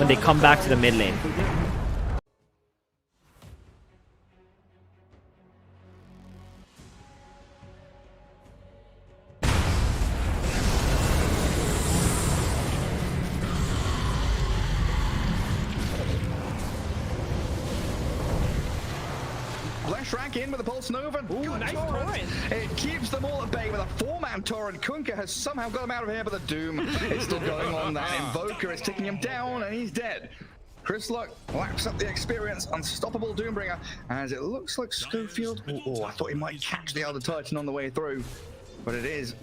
when they come back to the mid lane. Shrek in with a Pulse Nova. Ooh, nice torrent. It keeps them all at bay with a 4-man torrent. Kunkka has somehow got him out of here, but the Doom is still going on. That Invoker is taking him down, and he's dead. Chris Luck laps up the experience. Unstoppable Doombringer, as it looks like Schofield. Oh, I thought he might catch the Elder Titan on the way through, but it is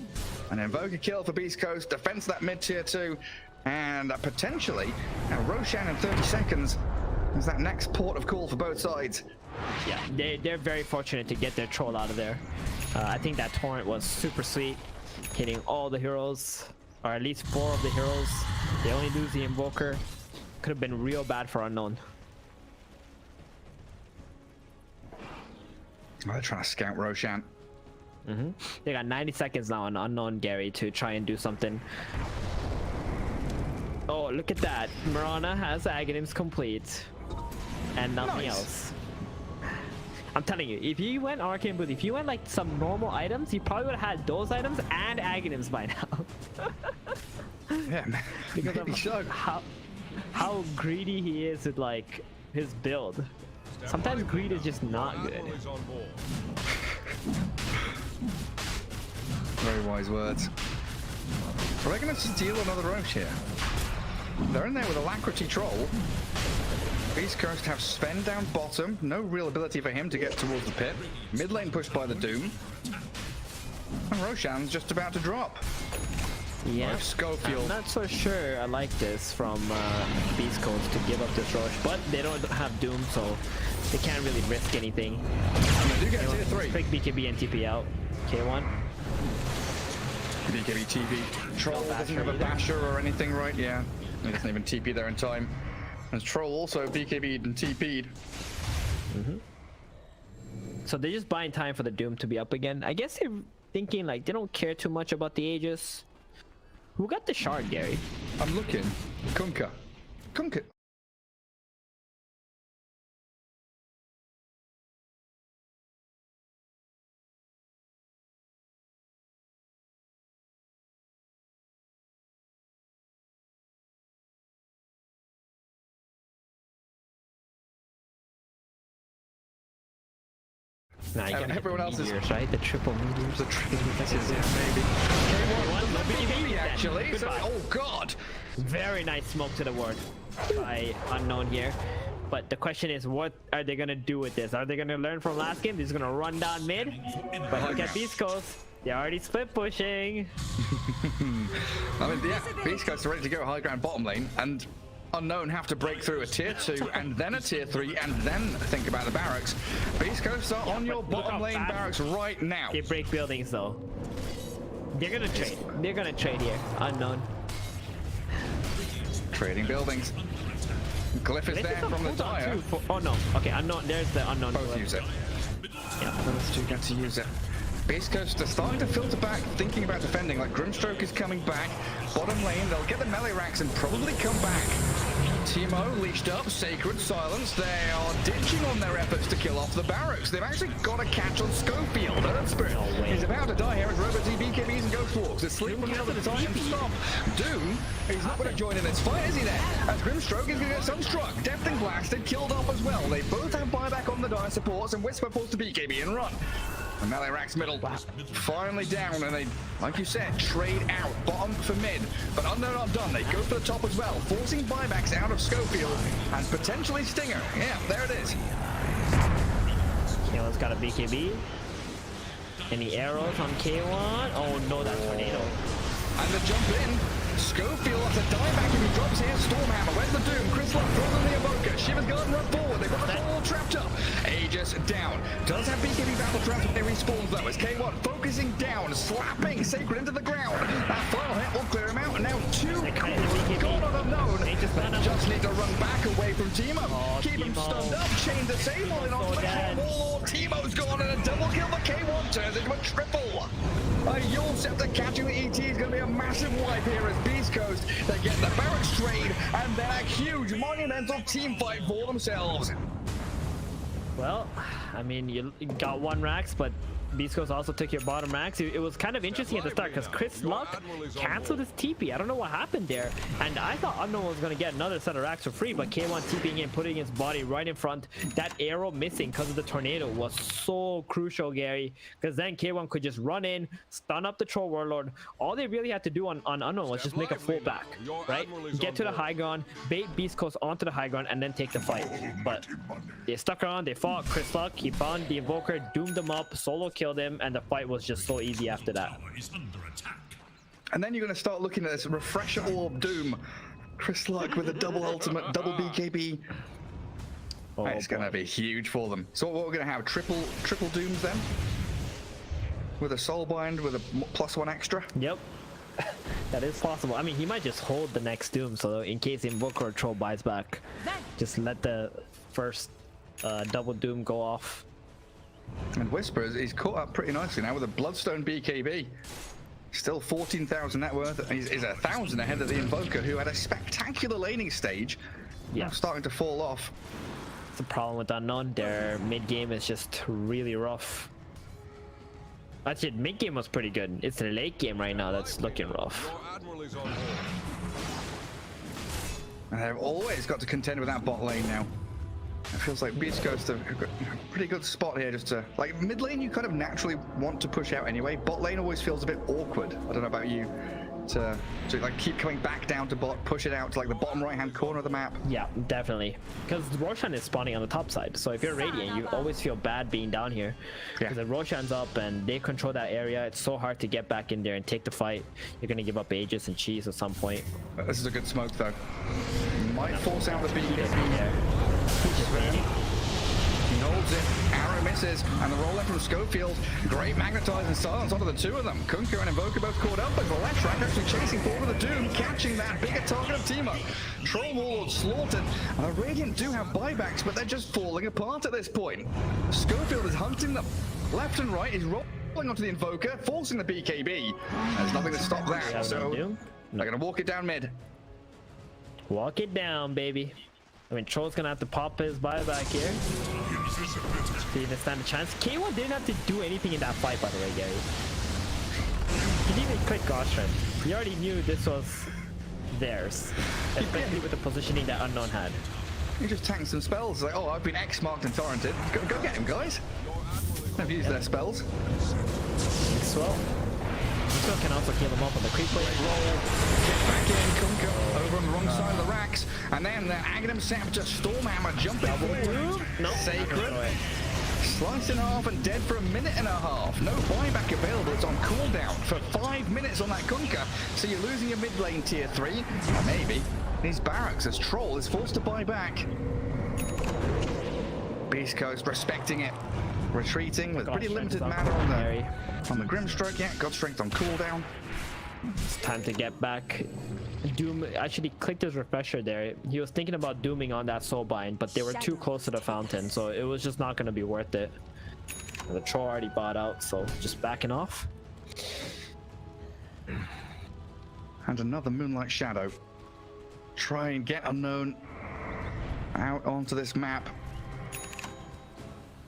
an Invoker kill for Beastcoast. Defense that mid tier 2, and potentially now Roshan in 30 seconds is that next port of call for both sides. Yeah, they're very fortunate to get their troll out of there. I think that torrent was super sweet, hitting all the heroes, or at least 4 of the heroes. They only lose the Invoker. Could have been real bad for Unknown. They're trying to scout Roshan. They got 90 seconds now on Unknown Gary to try and do something. Oh, look at that. Mirana has Aghanims complete. And nothing else. I'm telling you, if you went Arcane Booth, if you went like some normal items, you probably would have had those items and Aghanims by now. Yeah, because of how greedy he is with like his build. Sometimes greed is just not good. Very wise words. Are they going to steal another Roche here? They're in there with Alacrity Troll. Beastcoast have Sven down bottom. No real ability for him to get towards the pit. Mid lane pushed by the Doom. And Roshan's just about to drop. Yeah, Schofield. I'm not so sure I like this from Beastcoast to give up this rush, but they don't have Doom, so they can't really risk anything. And they do get tier 3. Pick BKB and TP out. K1. BKB TP. Troll doesn't have a basher or anything, right? Yeah. He doesn't even TP there in time. And Troll also BKB'd and TP'd. So they're just buying time for the Doom to be up again. I guess they're thinking like they don't care too much about the Aegis. Who got the shard, Gary? I'm looking. Kunkka. Kunkka. Nah, you gotta everyone else meteors, is right? The triple meteors. The triple meteors, yeah, maybe. K1 actually. So, oh god. Very nice smoke to the ward by Unknown here. But the question is, what are they gonna do with this? Are they gonna learn from last game? They're just gonna run down mid. But look at Beastcoast. They're already split pushing. I mean, yeah, Beastcoast are ready to go high ground bottom lane, and Unknown have to break through a tier 2 and then a tier 3 and then think about the barracks. Beastcoast are on your bottom lane barracks right now. They break buildings though. They're gonna trade. They're gonna trade here. Unknown. Trading buildings. Glyph is there from the Dire. Oh no. Okay, Unknown. There's the Unknown. Both use it. Yeah. Those two get to use it. Beastcoast are starting to filter back, thinking about defending. Like Grimstroke is coming back. Bottom lane, they'll get the melee racks and probably come back. Teemo leashed up, Sacred Silence. They are ditching on their efforts to kill off the barracks. They've actually got a catch on Schofield. Earth Spirit is about to die here as Robo T, BKBs and Ghost Walks. The sleep from the time and stop. Doom is not going to join in this fight, is he there? As Grimstroke is going to get sunstruck. Deathling Blasted, killed off as well. They both have buyback on the Dire supports, and Whisper pulls to BKB and run. And melee racks middle, finally down, and they, like you said, trade out bottom for mid. But Unknown aren't done. They go for the top as well, forcing buybacks out of Schofield and potentially Stinger. Yeah, there it is. K1's got a BKB. Any arrows on K1? Oh no, that tornado. And the jump in. Schofield has to die back if he drops here. Stormhammer, where's the Doom? Chris Love throws on the Evoker. Shiver's Garden run forward. They've got the all trapped up. Aegis down. Does have BKB battle traps when they respawn though. As K1 focusing down, slapping Sacred into the ground. That final hit will clear him out. And now two gone on a Unknown. They Just need to run back away from Timo. Oh, Keep him Timo. stunned up. Chain disabling on the dead. wall. Timo's gone, and a double kill for K1 turns into a triple. A Yule Scepter catching the ET is going to be a massive wipe here as Beastcoast. They get the barracks trade, and then a huge monumental team fight for themselves. Well, I mean, you got one Rax, but Beastcoast also took your bottom Rax. It was kind of interesting at the start because Chris Luck canceled his TP. I don't know what happened there. And I thought Unknown was going to get another set of Rax for free, but K1 TPing in, putting his body right in front. That arrow missing because of the tornado was so crucial, Gary, because then K1 could just run in, stun up the Troll Warlord. All they really had to do on Unknown was just make a full back, right? Get to the high ground, bait Beastcoast onto the high ground, and then take the fight. But they stuck around, they fought. Chris Luck, he found the Invoker, doomed them up, solo killed him, and the fight was just so easy after that. And then you're going to start looking at this Refresher Orb Doom. Chris Luck with a double ultimate, double BKB. Oh, it's going to be huge for them. So what we're going to have, triple Dooms then? With a Soulbind, with a +1 extra? Yep. That is possible. I mean, he might just hold the next Doom, so in case the Invoker or Troll buys back, just let the first double Doom go off. And Whisper is caught up pretty nicely now with a Bloodstone BKB. Still 14,000 net worth. He's 1,000 ahead of the Invoker, who had a spectacular laning stage. Yeah, now starting to fall off. It's the problem with Unknown. Their mid game is just really rough. Actually, mid game was pretty good. It's the late game right now that's looking rough. And they've always got to contend with that bot lane now. It feels like Beastcoast have got a pretty good spot here just to, like, mid lane you kind of naturally want to push out anyway. Bot lane always feels a bit awkward. I don't know about you. To like keep coming back down to bot, push it out to like the bottom right hand corner of the map. Yeah, definitely. Because Roshan is spawning on the top side. So if you're Radiant, you always feel bad being down here. Because if Roshan's up and they control that area, it's so hard to get back in there and take the fight. You're going to give up Aegis and Cheese at some point. This is a good smoke though. Might force out the BKB. He holds it, arrow misses, and the roll in from Schofield. Great magnetizing silence onto the two of them. Kunka and Invoker both caught up, but the left track actually chasing forward with the Doom, catching that bigger target of Timo. Troll Warlord slaughtered, and the Radiant do have buybacks, but they're just falling apart at this point. Schofield is hunting them left and right, he's rolling onto the Invoker, forcing the BKB. There's nothing to stop that, so they're going to walk it down mid. Walk it down, baby. I mean, Troll's gonna have to pop his buyback here. He didn't stand a chance. K1 didn't have to do anything in that fight, by the way, Gary. He didn't even click God's Strength. He already knew this was theirs, especially with the positioning that Unknown had. He just tanked some spells. Like, oh, I've been X-marked and torrented. Go get him, guys. They've used their spells. Swell. Swell can also kill him off on the creep wave. Roll. Get back in. Kunka over on the wrong side of the racks. And then the Aghanim Scepter Stormhammer jumping forward. No. Sacred. Sliced in half and dead for a minute and a half. No buyback available. It's on cooldown for 5 minutes on that Kunka. So you're losing your mid lane tier 3. Or maybe these barracks as Troll is forced to buy back. Beastcoast respecting it. Retreating with pretty limited mana on the Grimstroke. Yeah, God Strength on cooldown. It's time to get back. Doom actually clicked his refresher there. He was thinking about dooming on that Soulbind, but they were too close to the fountain, so it was just not going to be worth it. And the Troll already bought out, so just backing off. And another Moonlight Shadow. Try and get Unknown out onto this map.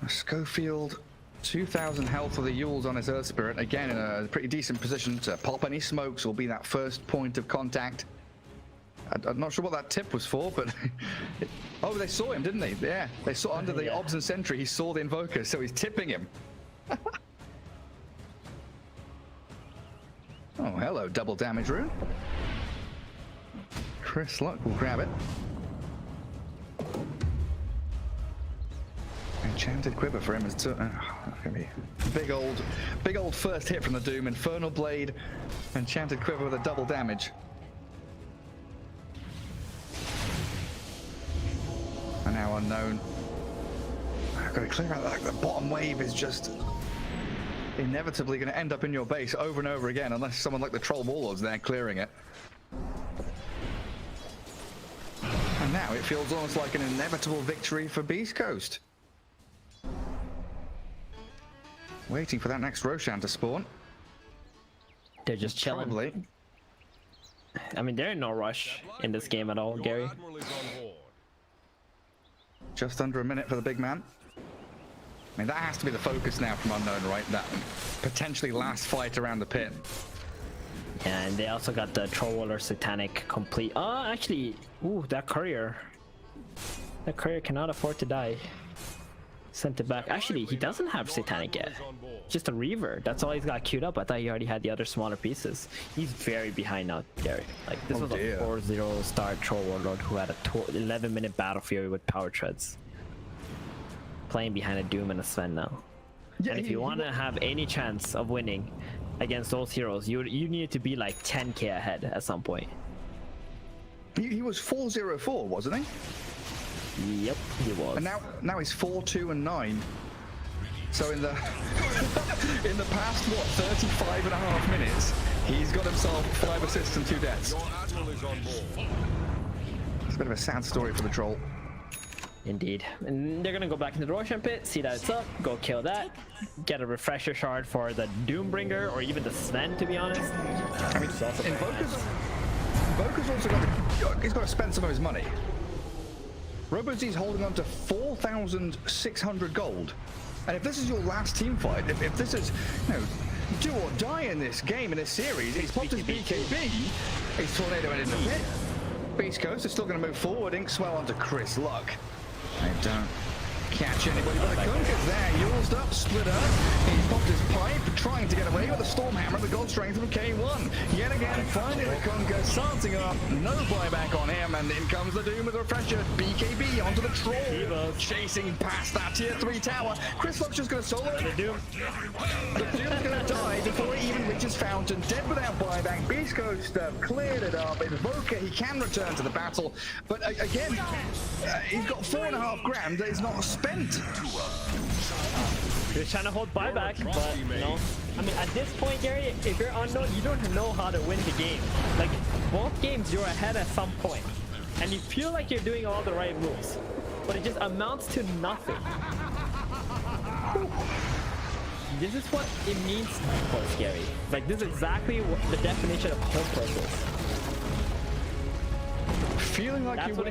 Schofield, 2,000 health for the Yules on his Earth Spirit. Again, in a pretty decent position to pop any smokes will be that first point of contact. I'm not sure what that tip was for, but... oh, they saw him, didn't they? Yeah, they saw under the Obs and Sentry, he saw the Invoker, so he's tipping him. Oh, hello, double damage rune. Chris Luck will grab it. Enchanted Quiver for him is gonna be big old first hit from the Doom. Infernal Blade, Enchanted Quiver with a double damage. And now Unknown. I've got to clear out like the bottom wave is just inevitably going to end up in your base over and over again unless someone like the Troll Warlord's there clearing it. And now it feels almost like an inevitable victory for Beastcoast. Waiting for that next Roshan to spawn. They're just chilling. Probably. I mean, they're in no rush in this game at all, Gary. Just under a minute for the big man. I mean, that has to be the focus now from Unknown, right? That potentially last fight around the pit. Yeah, and they also got the Troll Waller Satanic complete. Oh, actually, ooh, that courier. That courier cannot afford to die. Sent it back. Actually, he doesn't have Satanic yet. Just a Reaver. That's all he's got queued up. I thought he already had the other smaller pieces. He's very behind now, Gary. Like, this was a 4-0 start Troll Warlord who had a 11-minute Battle Fury with Power Treads. Playing behind a Doom and a Sven now. Yeah, and if you want to have any chance of winning against those heroes, you need to be like 10k ahead at some point. He was 4-0-4, wasn't he? Yep, he was. And now he's 4-2-9. So in the in the past, what, 35.5 minutes, he's got himself 5 assists and 2 deaths. It's a bit of a sad story for the Troll. Indeed. And they're gonna go back into the Roshan pit, see that it's up, go kill that, get a refresher shard for the Doombringer or even the Sven, to be honest. I mean, Invoker's also got to spend some of his money. RoboZ's holding on to 4,600 gold. And if this is your last team fight, if this is, you know, do or die in this game, in this series, he's popped his BKB, he's Tornado in the pit. Beastcoast is still going to move forward, Inkswell onto Chris Luck. They don't catch anybody, but the Kunka's there, Yuled up, split up. He's popped his pipe, trying to get away with the Stormhammer, the gold strength from K1. Yet again, finding the Kunka, starting up, no buyback on him, and in comes the Doom with a refresher. BKB onto the Troll, chasing past that tier 3 tower. Chris Luck's just going to solo the Doom. The Doom's going to die before he even reaches Fountain, dead without buyback. Beastcoast cleared it up. Invoker, he can return to the battle, but again, he's got 4.5 grand that is not spent. You're trying to hold buyback, but no. I mean, at this point, Gary, if you're Unknown, you don't know how to win the game. Like, both games, you're ahead at some point, and you feel like you're doing all the right moves, but it just amounts to nothing. This is what it means for Gary. Like, this is exactly what the definition of hopeless is. Feeling like you win.